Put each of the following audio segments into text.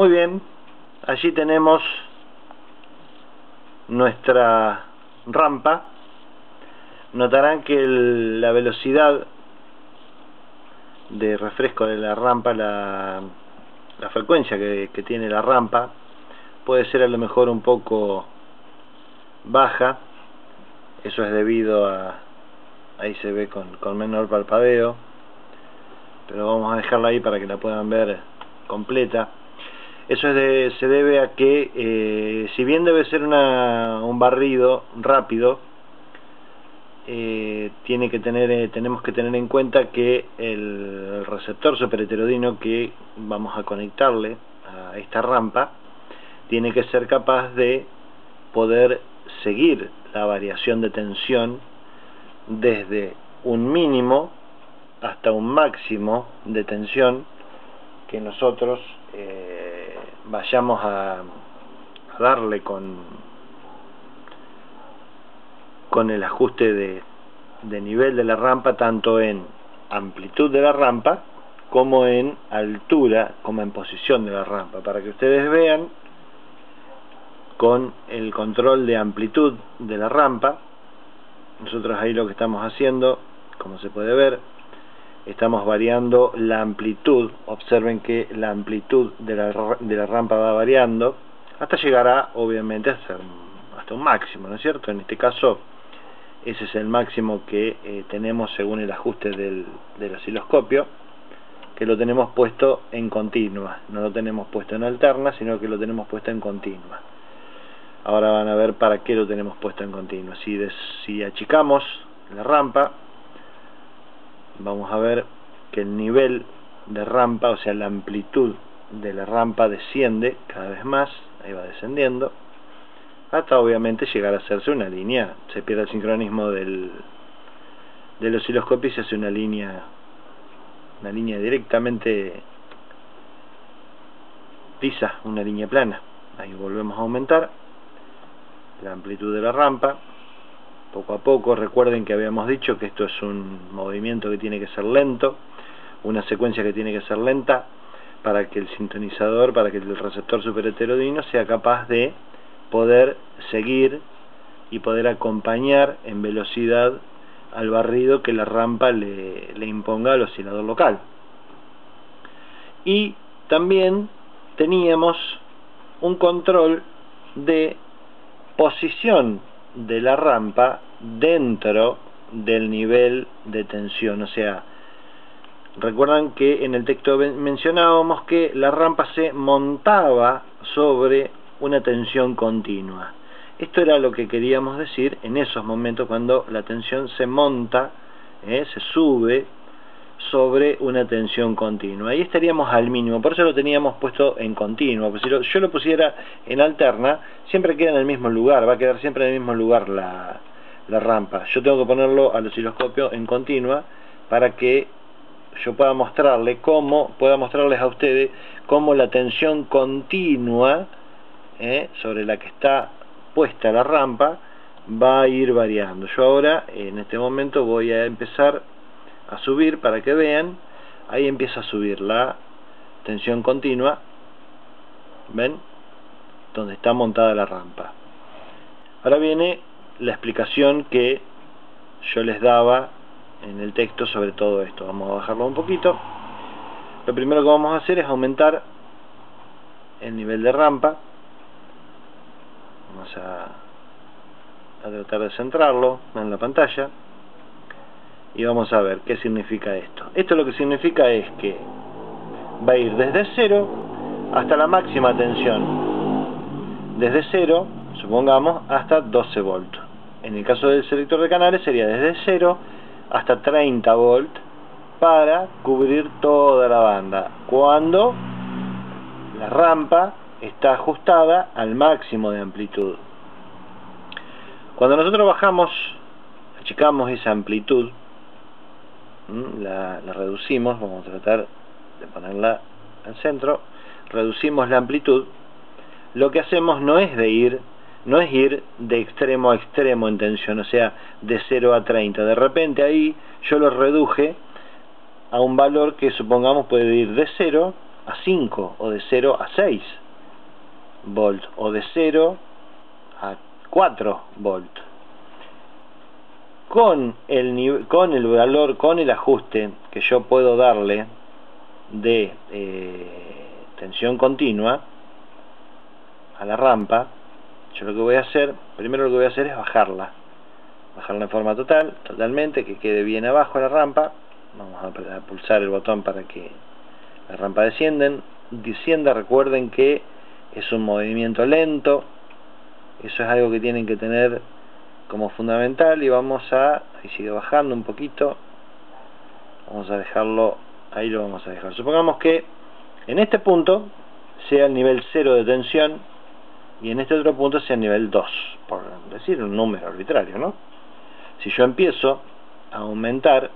Muy bien, allí tenemos nuestra rampa. Notarán que la velocidad de refresco de la rampa, la frecuencia que tiene la rampa, puede ser a lo mejor un poco baja. Eso es debido a, ahí se ve con menor parpadeo, pero vamos a dejarla ahí para que la puedan ver completa. Eso se debe a que si bien debe ser un barrido rápido, tenemos que tener en cuenta que el receptor superheterodino que vamos a conectarle a esta rampa tiene que ser capaz de poder seguir la variación de tensión desde un mínimo hasta un máximo de tensión que nosotros vayamos a darle con el ajuste de nivel de la rampa, tanto en amplitud de la rampa como en altura, como en posición de la rampa, para que ustedes vean con el control de amplitud de la rampa. Nosotros ahí lo que estamos haciendo, como se puede ver, estamos variando la amplitud. Observen que la amplitud de la rampa va variando hasta llegar a, obviamente, hasta un máximo, ¿no es cierto? En este caso, ese es el máximo que tenemos según el ajuste del osciloscopio, que lo tenemos puesto en continua. No lo tenemos puesto en alterna, sino que lo tenemos puesto en continua. Ahora van a ver para qué lo tenemos puesto en continua. Si achicamos la rampa, vamos a ver que el nivel de rampa, o sea la amplitud de la rampa, desciende cada vez más. Ahí va descendiendo hasta obviamente llegar a hacerse una línea. Se pierde el sincronismo del osciloscopio y se hace una línea directamente lisa, una línea plana. Ahí volvemos a aumentar la amplitud de la rampa poco a poco. Recuerden que habíamos dicho que esto es un movimiento que tiene que ser lento, una secuencia que tiene que ser lenta, para que el sintonizador, para que el receptor superheterodino sea capaz de poder seguir y poder acompañar en velocidad al barrido que la rampa le imponga al oscilador local. Y también teníamos un control de posición de la rampa dentro del nivel de tensión. O sea, recuerdan que en el texto mencionábamos que la rampa se montaba sobre una tensión continua. Esto era lo que queríamos decir en esos momentos cuando la tensión se monta, se sube sobre una tensión continua. Ahí estaríamos al mínimo, por eso lo teníamos puesto en continua. Pues si yo lo pusiera en alterna, siempre queda en el mismo lugar, va a quedar siempre en el mismo lugar la rampa. Yo tengo que ponerlo al osciloscopio en continua para que yo pueda mostrarles a ustedes cómo la tensión continua sobre la que está puesta la rampa va a ir variando. Yo ahora en este momento voy a empezar a subir para que vean. Ahí empieza a subir la tensión continua, ven, donde está montada la rampa. Ahora viene la explicación que yo les daba en el texto sobre todo esto. Vamos a bajarlo un poquito. Lo primero que vamos a hacer es aumentar el nivel de rampa. Vamos a tratar de centrarlo en la pantalla y vamos a ver qué significa esto. Esto lo que significa es que va a ir desde 0 hasta la máxima tensión. Desde 0, supongamos, hasta 12 volts. En el caso del selector de canales sería desde 0 hasta 30 volts para cubrir toda la banda, cuando la rampa está ajustada al máximo de amplitud. Cuando nosotros achicamos esa amplitud, la reducimos, vamos a tratar de ponerla al centro, reducimos la amplitud. Lo que hacemos no es ir de extremo a extremo en tensión, o sea, de 0 a 30. De repente ahí yo lo reduje a un valor que supongamos puede ir de 0 a 5 o de 0 a 6 volt o de 0 a 4 volt. Con el valor, con el ajuste que yo puedo darle de tensión continua a la rampa, yo lo que voy a hacer, primero lo que voy a hacer es bajarla en forma totalmente, que quede bien abajo la rampa. Vamos a pulsar el botón para que la rampa descienda. Recuerden que es un movimiento lento, eso es algo que tienen que tener como fundamental. Y ahí sigue bajando un poquito, vamos a dejarlo, ahí lo vamos a dejar. Supongamos que en este punto sea el nivel 0 de tensión y en este otro punto sea el nivel 2, por decir un número arbitrario, ¿no? Si yo empiezo a aumentar,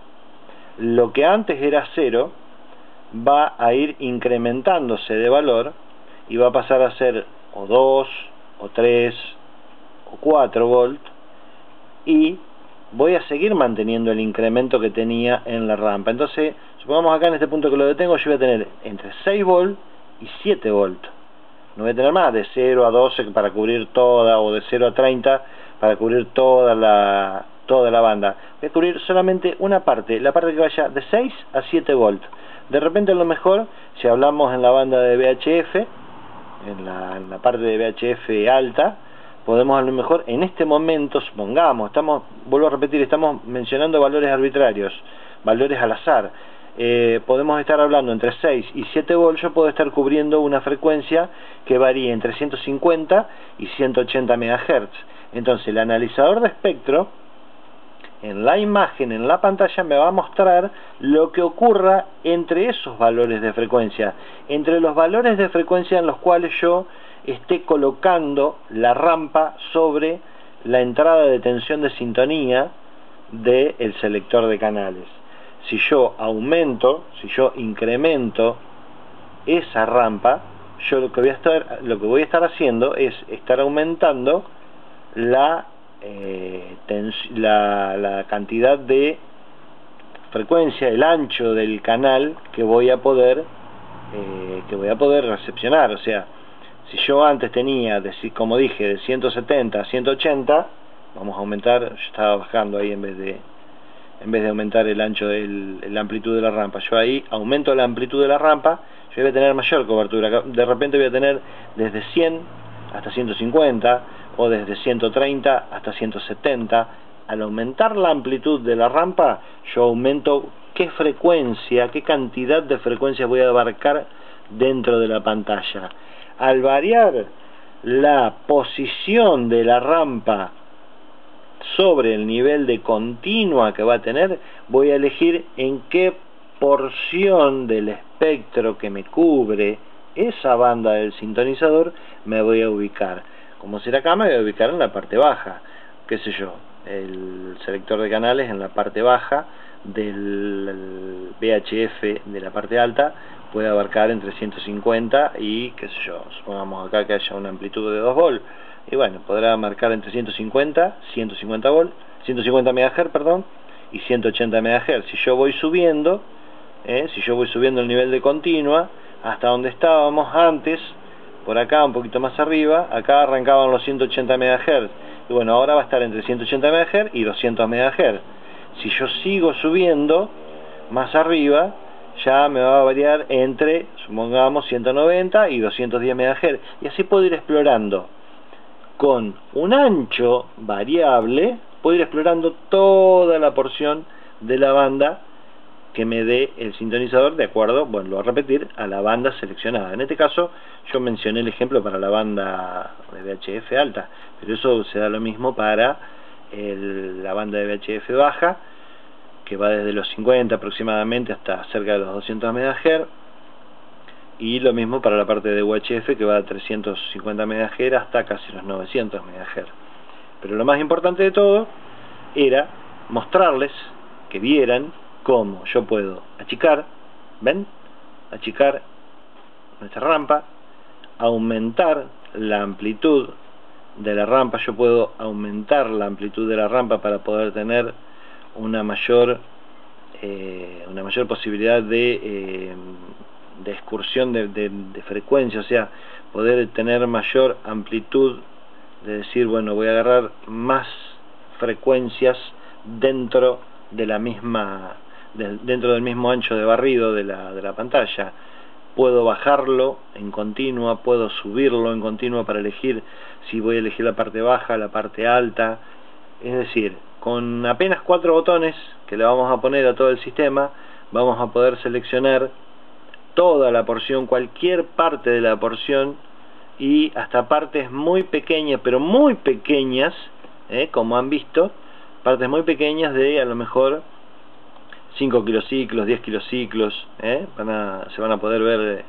lo que antes era 0 va a ir incrementándose de valor y va a pasar a ser o 2, o 3, o 4 volt, y voy a seguir manteniendo el incremento que tenía en la rampa. Entonces, supongamos acá en este punto que lo detengo, yo voy a tener entre 6 volt y 7 volt. No voy a tener más de 0 a 12 para cubrir toda, o de 0 a 30 para cubrir toda la banda. Voy a cubrir solamente una parte, la parte que vaya de 6 a 7 volt. De repente, a lo mejor, si hablamos en la banda de VHF, en la parte de VHF alta, podemos a lo mejor en este momento, supongamos, vuelvo a repetir, estamos mencionando valores arbitrarios, valores al azar, podemos estar hablando entre 6 y 7 volt. Yo puedo estar cubriendo una frecuencia que varía entre 150 y 180 MHz. Entonces el analizador de espectro en la imagen, en la pantalla, me va a mostrar lo que ocurra entre esos valores de frecuencia, entre los valores de frecuencia en los cuales yo esté colocando la rampa sobre la entrada de tensión de sintonía del selector de canales. Si yo incremento esa rampa, yo lo que voy a estar haciendo es estar aumentando la cantidad de frecuencia, el ancho del canal que voy a poder recepcionar. O sea, si yo antes tenía, como dije, de 170 a 180, vamos a aumentar, yo estaba bajando ahí en vez de aumentar el ancho la amplitud de la rampa. Yo ahí aumento la amplitud de la rampa, yo voy a tener mayor cobertura. De repente voy a tener desde 100 hasta 150, o desde 130 hasta 170. Al aumentar la amplitud de la rampa, yo aumento qué cantidad de frecuencia voy a abarcar dentro de la pantalla. Al variar la posición de la rampa sobre el nivel de continua que va a tener, voy a elegir en qué porción del espectro que me cubre esa banda del sintonizador me voy a ubicar. Como será acá, me voy a ubicar en la parte baja, qué sé yo, el selector de canales en la parte baja del VHF de la parte alta puede abarcar entre 150 y qué sé yo, supongamos acá que haya una amplitud de 2 volt, y bueno, podrá marcar entre 150 MHz, perdón, y 180 MHz. Si yo voy subiendo el nivel de continua hasta donde estábamos antes, por acá un poquito más arriba, acá arrancaban los 180 MHz, y bueno, ahora va a estar entre 180 MHz y 200 MHz. Si yo sigo subiendo más arriba, ya me va a variar entre, supongamos, 190 y 210 MHz, y así puedo ir explorando con un ancho variable, puedo ir explorando toda la porción de la banda que me dé el sintonizador, de acuerdo, bueno, lo voy a repetir, a la banda seleccionada. En este caso yo mencioné el ejemplo para la banda de VHF alta, pero eso se da lo mismo para la banda de VHF baja, que va desde los 50 aproximadamente hasta cerca de los 200 MHz, y lo mismo para la parte de UHF, que va de 350 MHz hasta casi los 900 MHz. Pero lo más importante de todo era mostrarles, que vieran cómo yo puedo achicar, ¿ven? Achicar nuestra rampa, aumentar la amplitud de la rampa. Yo puedo aumentar la amplitud de la rampa para poder tener una mayor posibilidad de excursión de frecuencia, o sea, poder tener mayor amplitud, de decir, bueno, voy a agarrar más frecuencias dentro de la misma, dentro del mismo ancho de barrido de la pantalla. Puedo bajarlo en continua, puedo subirlo en continua para elegir si voy a elegir la parte baja, la parte alta. Es decir, con apenas 4 botones que le vamos a poner a todo el sistema, vamos a poder seleccionar toda la porción, cualquier parte de la porción, y hasta partes muy pequeñas, pero muy pequeñas, como han visto, partes muy pequeñas de a lo mejor 5 kilociclos, 10 kilociclos, se van a poder ver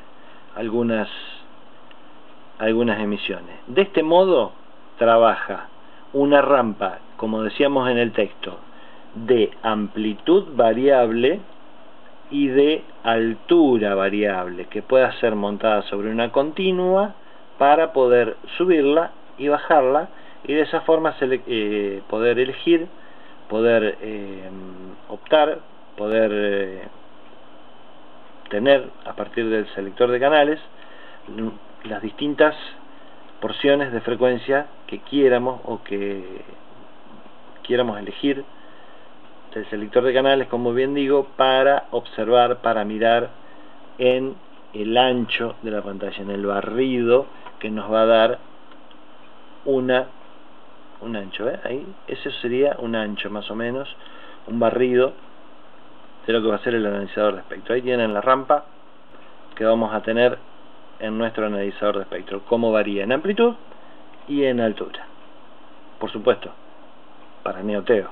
algunas emisiones. De este modo trabaja una rampa, como decíamos en el texto, de amplitud variable y de altura variable, que pueda ser montada sobre una continua para poder subirla y bajarla, y de esa forma poder elegir, poder optar, poder tener a partir del selector de canales las distintas porciones de frecuencia que quieramos o que quieramos elegir del selector de canales, como bien digo, para observar, para mirar en el ancho de la pantalla, en el barrido que nos va a dar un ancho, ahí, ese sería un ancho más o menos, un barrido de lo que va a ser el analizador de espectro. Ahí tienen la rampa que vamos a tener en nuestro analizador de espectro, cómo varía en amplitud y en altura, por supuesto, para neoteo.